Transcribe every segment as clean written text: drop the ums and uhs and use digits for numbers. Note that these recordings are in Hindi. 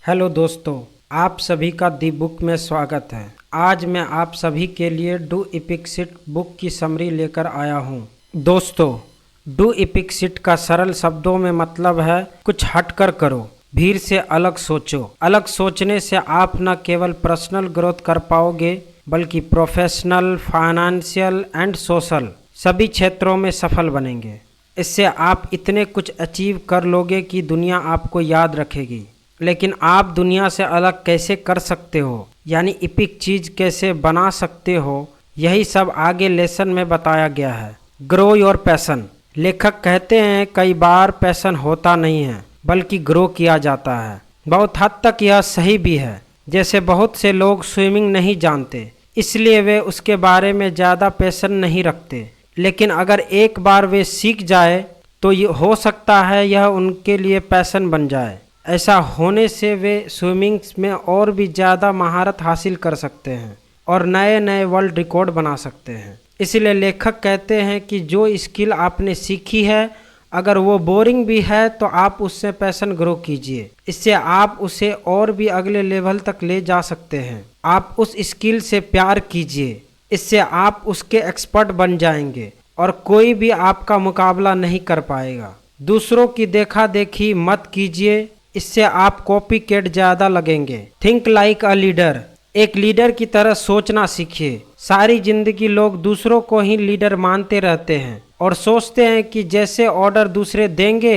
हेलो दोस्तों, आप सभी का दी बुक में स्वागत है। आज मैं आप सभी के लिए डू इपिक सिट बुक की समरी लेकर आया हूँ। दोस्तों, डू इपिक सिट का सरल शब्दों में मतलब है कुछ हटकर करो, भीड़ से अलग सोचो। अलग सोचने से आप न केवल पर्सनल ग्रोथ कर पाओगे बल्कि प्रोफेशनल, फाइनेंशियल एंड सोशल सभी क्षेत्रों में सफल बनेंगे। इससे आप इतने कुछ अचीव कर लोगे कि दुनिया आपको याद रखेगी। लेकिन आप दुनिया से अलग कैसे कर सकते हो, यानी इपिक चीज कैसे बना सकते हो, यही सब आगे लेसन में बताया गया है। Grow your passion. लेखक कहते हैं कई बार पैशन होता नहीं है बल्कि ग्रो किया जाता है। बहुत हद तक यह सही भी है। जैसे बहुत से लोग स्विमिंग नहीं जानते, इसलिए वे उसके बारे में ज़्यादा पैशन नहीं रखते, लेकिन अगर एक बार वे सीख जाए तो ये हो सकता है यह उनके लिए पैशन बन जाए। ऐसा होने से वे स्विमिंग में और भी ज़्यादा महारत हासिल कर सकते हैं और नए नए वर्ल्ड रिकॉर्ड बना सकते हैं। इसलिए लेखक कहते हैं कि जो स्किल आपने सीखी है, अगर वो बोरिंग भी है तो आप उससे पैशन ग्रो कीजिए। इससे आप उसे और भी अगले लेवल तक ले जा सकते हैं। आप उस स्किल से प्यार कीजिए, इससे आप उसके एक्सपर्ट बन जाएंगे और कोई भी आपका मुकाबला नहीं कर पाएगा। दूसरों की देखा देखी मत कीजिए, इससे आप कॉपी कैट ज़्यादा लगेंगे। Think like a leader. एक लीडर की तरह सोचना सीखिए। सारी जिंदगी लोग दूसरों को ही लीडर मानते रहते हैं और सोचते हैं कि जैसे ऑर्डर दूसरे देंगे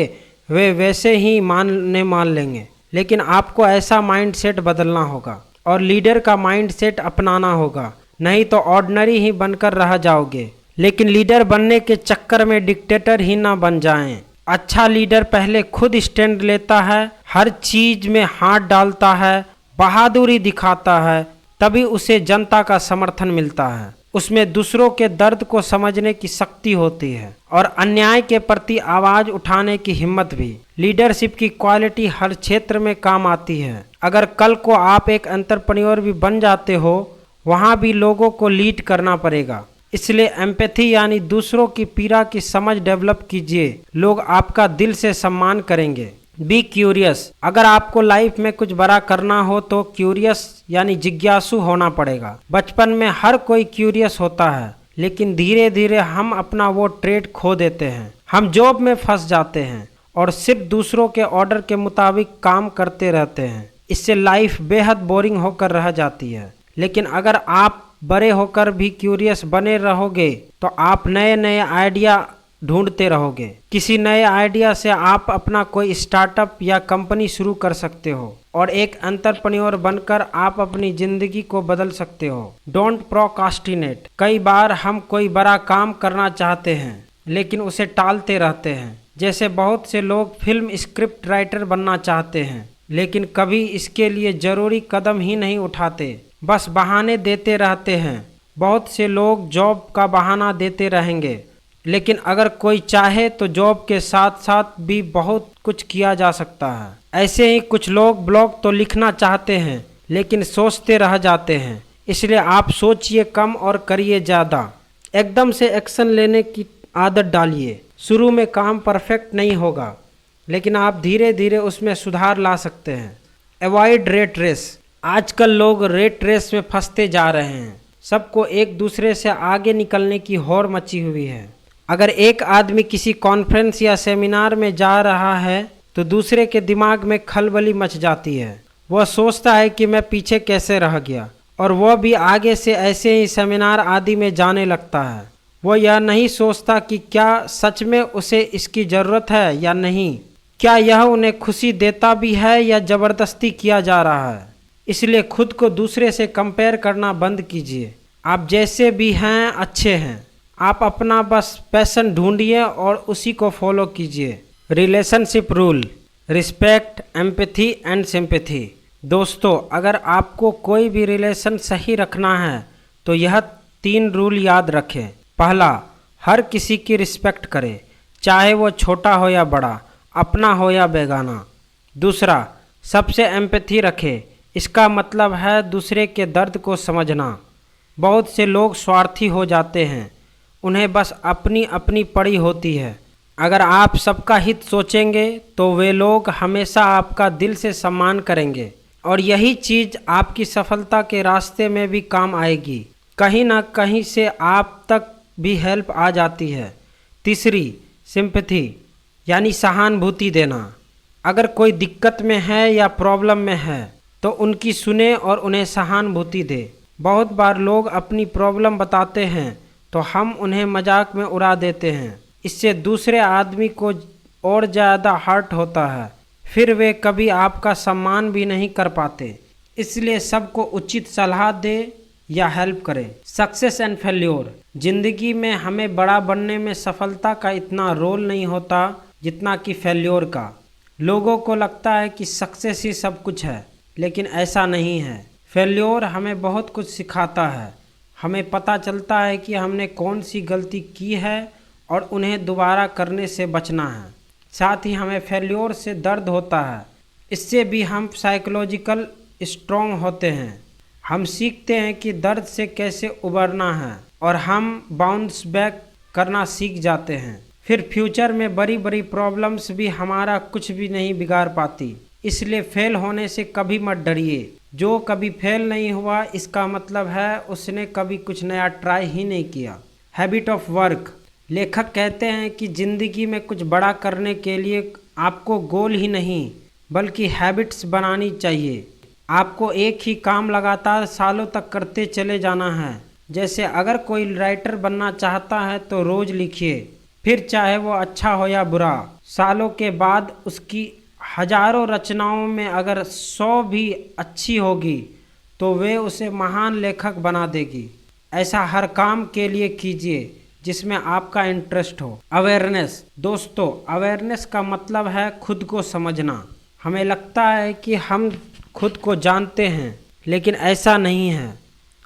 वे वैसे ही मान लेंगे। लेकिन आपको ऐसा माइंडसेट बदलना होगा और लीडर का माइंडसेट अपनाना होगा, नहीं तो ऑर्डिनरी ही बनकर रह जाओगे। लेकिन लीडर बनने के चक्कर में डिक्टेटर ही ना बन जाएं। अच्छा लीडर पहले खुद स्टैंड लेता है, हर चीज में हाथ डालता है, बहादुरी दिखाता है, तभी उसे जनता का समर्थन मिलता है। उसमें दूसरों के दर्द को समझने की शक्ति होती है और अन्याय के प्रति आवाज उठाने की हिम्मत भी। लीडरशिप की क्वालिटी हर क्षेत्र में काम आती है। अगर कल को आप एक एंटरप्रेन्योर भी बन जाते हो, वहाँ भी लोगों को लीड करना पड़ेगा। इसलिए एम्पैथी यानी दूसरों की पीड़ा की समझ डेवलप कीजिए। लोग आपका दिल से सम्मान करेंगे। Be curious. अगर आपको लाइफ में कुछ बड़ा करना हो तो क्यूरियस यानी जिज्ञासु होना पड़ेगा। बचपन में हर कोई क्यूरियस होता है, लेकिन धीरे धीरे हम अपना वो ट्रेड खो देते हैं। हम जॉब में फंस जाते हैं और सिर्फ दूसरों के ऑर्डर के मुताबिक काम करते रहते हैं। इससे लाइफ बेहद बोरिंग होकर रह जाती है। लेकिन अगर आप बड़े होकर भी क्यूरियस बने रहोगे तो आप नए नए आइडिया ढूंढते रहोगे। किसी नए आइडिया से आप अपना कोई स्टार्टअप या कंपनी शुरू कर सकते हो और एक एंटरप्रेन्योर बनकर आप अपनी जिंदगी को बदल सकते हो। Don't procrastinate. कई बार हम कोई बड़ा काम करना चाहते हैं लेकिन उसे टालते रहते हैं। जैसे बहुत से लोग फिल्म स्क्रिप्ट राइटर बनना चाहते हैं लेकिन कभी इसके लिए जरूरी कदम ही नहीं उठाते, बस बहाने देते रहते हैं। बहुत से लोग जॉब का बहाना देते रहेंगे, लेकिन अगर कोई चाहे तो जॉब के साथ साथ भी बहुत कुछ किया जा सकता है। ऐसे ही कुछ लोग ब्लॉग तो लिखना चाहते हैं लेकिन सोचते रह जाते हैं। इसलिए आप सोचिए कम और करिए ज़्यादा। एकदम से एक्शन लेने की आदत डालिए। शुरू में काम परफेक्ट नहीं होगा, लेकिन आप धीरे धीरे उसमें सुधार ला सकते हैं। Avoid rat race. आजकल लोग रेट रेस में फंसते जा रहे हैं। सबको एक दूसरे से आगे निकलने की होड़ मची हुई है। अगर एक आदमी किसी कॉन्फ्रेंस या सेमिनार में जा रहा है तो दूसरे के दिमाग में खलबली मच जाती है। वह सोचता है कि मैं पीछे कैसे रह गया, और वह भी आगे से ऐसे ही सेमिनार आदि में जाने लगता है। वह यह नहीं सोचता कि क्या सच में उसे इसकी ज़रूरत है या नहीं, क्या यह उन्हें खुशी देता भी है या ज़बरदस्ती किया जा रहा है। इसलिए खुद को दूसरे से कंपेयर करना बंद कीजिए। आप जैसे भी हैं अच्छे हैं। आप अपना बस पैशन ढूंढिए और उसी को फॉलो कीजिए। Relationship rule. Respect, empathy and sympathy. दोस्तों, अगर आपको कोई भी रिलेशन सही रखना है तो यह 3 रूल याद रखें। पहला, हर किसी की रिस्पेक्ट करें, चाहे वो छोटा हो या बड़ा, अपना हो या बेगाना। दूसरा, सबसे एम्पैथी रखें। इसका मतलब है दूसरे के दर्द को समझना। बहुत से लोग स्वार्थी हो जाते हैं, उन्हें बस अपनी अपनी पड़ी होती है। अगर आप सबका हित सोचेंगे तो वे लोग हमेशा आपका दिल से सम्मान करेंगे और यही चीज़ आपकी सफलता के रास्ते में भी काम आएगी। कहीं ना कहीं से आप तक भी हेल्प आ जाती है। तीसरी, सिंपैथी यानी सहानुभूति देना। अगर कोई दिक्कत में है या प्रॉब्लम में है तो उनकी सुने और उन्हें सहानुभूति दे। बहुत बार लोग अपनी प्रॉब्लम बताते हैं तो हम उन्हें मजाक में उड़ा देते हैं। इससे दूसरे आदमी को और ज़्यादा हर्ट होता है, फिर वे कभी आपका सम्मान भी नहीं कर पाते। इसलिए सबको उचित सलाह दे या हेल्प करें। Success and failure. जिंदगी में हमें बड़ा बनने में सफलता का इतना रोल नहीं होता जितना कि फेल्योर का। लोगों को लगता है कि सक्सेस ही सब कुछ है, लेकिन ऐसा नहीं है। फेल्योर हमें बहुत कुछ सिखाता है। हमें पता चलता है कि हमने कौन सी गलती की है और उन्हें दोबारा करने से बचना है। साथ ही हमें फेल्योर से दर्द होता है, इससे भी हम साइकोलॉजिकल स्ट्रॉन्ग होते हैं। हम सीखते हैं कि दर्द से कैसे उबरना है और हम बाउंस बैक करना सीख जाते हैं। फिर फ्यूचर में बड़ी बड़ी प्रॉब्लम्स भी हमारा कुछ भी नहीं बिगाड़ पाती। इसलिए फेल होने से कभी मत डरिए। जो कभी फेल नहीं हुआ इसका मतलब है उसने कभी कुछ नया ट्राई ही नहीं किया। Habit of work. लेखक कहते हैं कि ज़िंदगी में कुछ बड़ा करने के लिए आपको गोल ही नहीं बल्कि हैबिट्स बनानी चाहिए। आपको एक ही काम लगातार सालों तक करते चले जाना है। जैसे अगर कोई राइटर बनना चाहता है तो रोज़ लिखिए, फिर चाहे वो अच्छा हो या बुरा। सालों के बाद उसकी हजारों रचनाओं में अगर 100 भी अच्छी होगी तो वे उसे महान लेखक बना देगी। ऐसा हर काम के लिए कीजिए जिसमें आपका इंटरेस्ट हो। अवेयरनेस। दोस्तों, अवेयरनेस का मतलब है खुद को समझना। हमें लगता है कि हम खुद को जानते हैं, लेकिन ऐसा नहीं है।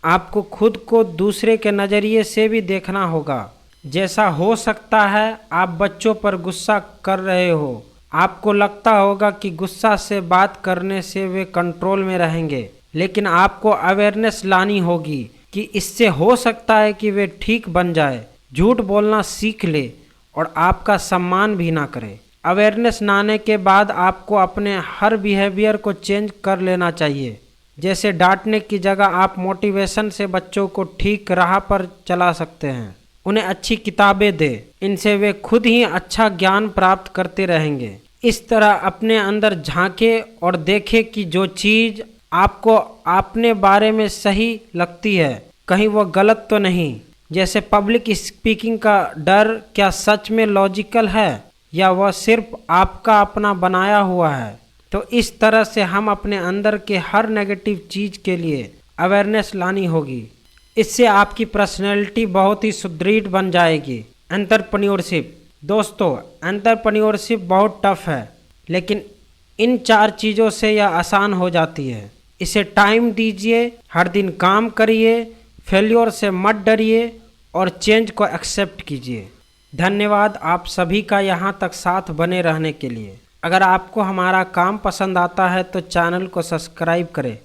आपको खुद को दूसरे के नज़रिए से भी देखना होगा। जैसा हो सकता है आप बच्चों पर गुस्सा कर रहे हो। आपको लगता होगा कि गुस्सा से बात करने से वे कंट्रोल में रहेंगे, लेकिन आपको अवेयरनेस लानी होगी कि इससे हो सकता है कि वे ठीक बन जाए, झूठ बोलना सीख ले और आपका सम्मान भी ना करे। अवेयरनेस लाने के बाद आपको अपने हर बिहेवियर को चेंज कर लेना चाहिए। जैसे डांटने की जगह आप मोटिवेशन से बच्चों को ठीक राह पर चला सकते हैं। उन्हें अच्छी किताबें दे, इनसे वे खुद ही अच्छा ज्ञान प्राप्त करते रहेंगे। इस तरह अपने अंदर झांके और देखे कि जो चीज़ आपको अपने बारे में सही लगती है कहीं वो गलत तो नहीं। जैसे पब्लिक स्पीकिंग का डर क्या सच में लॉजिकल है या वह सिर्फ आपका अपना बनाया हुआ है। तो इस तरह से हम अपने अंदर के हर नेगेटिव चीज़ के लिए अवेयरनेस लानी होगी। इससे आपकी पर्सनैलिटी बहुत ही सुदृढ़ बन जाएगी। एंटरप्रेन्योरशिप। दोस्तों, एंटरप्रेन्योरशिप बहुत टफ है, लेकिन इन 4 चीज़ों से यह आसान हो जाती है। इसे टाइम दीजिए, हर दिन काम करिए, फेल्योर से मत डरिए और चेंज को एक्सेप्ट कीजिए। धन्यवाद आप सभी का यहाँ तक साथ बने रहने के लिए। अगर आपको हमारा काम पसंद आता है तो चैनल को सब्सक्राइब करें।